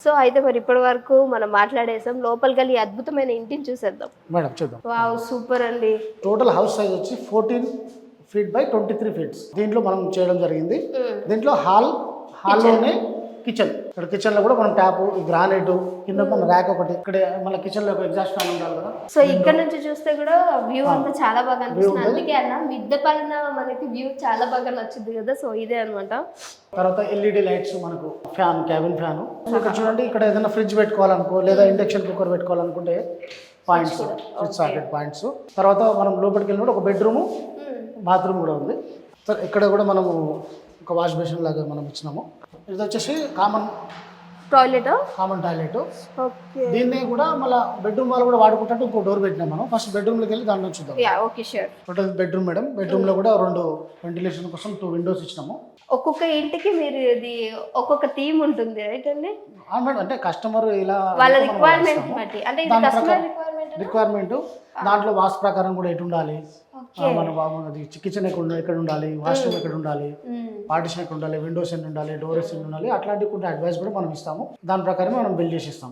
So అయితే మరి ఇప్పటి వరకు మనం మాట్లాడేసాం, లోపలికి వెళ్ళి అద్భుతమైన ఇంటిని చూసేద్దాం. మేడం చూద్దాం. వావ్, సూపర్ అండి. టోటల్ హౌస్ సైజ్ వచ్చి 14 feet by 23 feet. దీంట్లో మనం చేయడం జరిగింది. దీంట్లో హాల్లోనే కిచెన్. ఇక్కడ కిచెన్ లో కూడా మనం ట్యాప్, గ్రానైట్, కింద మన ర్యాక్ ఒకటి, ఇక్కడ మన కిచెన్ లో ఒక ఎగ్జాస్ట్ ఫ్యాన్ ఉండాలి కదా. సో ఇక్కడ నుంచి చూస్తే కూడా వ్యూ అంతా చాలా బాగా అనిపిస్తుంది. అందుకే అన్న మిద్దె పైన మనకి వ్యూ చాలా బాగా నచ్చుద్ది కదా. సో ఇదే అనమాట. తర్వాత ఎల్ఈడి లైట్స్, మనకు ఫ్యాన్, క్యాబిన్ ఫ్యాన్. ఇక్కడ చూడండి, ఇక్కడ ఏదైనా ఫ్రిడ్జ్ పెట్టుకోవాలనుకో లేదా ఇండక్షన్ కుక్కర్ పెట్టుకోవాలనుకుంటే పాయింట్స్, ఫ్రిడ్జ్ సాకెట్ పాయింట్స్. తర్వాత మనం లోపలికి వెళ్ళినప్పుడు ఒక బెడ్రూమ్, బాత్రూమ్ కూడా ఉంది. ఇక్కడ కూడా మనము ఒక వాష్ బేసిన్ లాగా మనం ఇచ్చినాము. ఇది వచ్చేసి కామన్ టాయిలెట్. దీన్ని కూడా మళ్ళీ బెడ్రూమ్ వాళ్ళు కూడా వాడుకుంటే ఇంకో డోర్ పెట్టినాం మనం. ఫస్ట్ బెడ్రూమ్లోకి వెళ్ళి దాంట్లో చూద్దాం. Total bedroom madam. బెడ్రూమ్ లో కూడా 2 వెంటిలేషన్ కోసం 2 విండోస్ ఇచ్చినాము. ఒక్కొక్క ఇంటికి మీరు ఇది ఒక్కొక్క థీమ్ ఉంటుంది రైట్ అండి? మేడం, అంటే కస్టమర్ ఇలా వాళ్ళ రిక్వైర్మెంట్ బట్టి, అంటే ఇది కస్టమర్ రిక్వైర్మెంట్ దాంట్లో వాస్తు ప్రకారం కూడా ఎటు ఉండాలి, మన బాగున్నది కిచెన్ ఎక్కడ ఉండాలి, వాష్రూమ్ ఎక్కడ ఉండాలి, పార్టిషన్ ఎక్కడ ఉండాలి, విండోస్ ఎన్ని ఉండాలి, డోర్స్ ఎన్ని ఉండాలి, అట్లాంటి కొన్ని అడ్వైస్ కూడా మనం ఇస్తాము. దాని ప్రకారం మనం బిల్డ్ చేసి ఇస్తాం.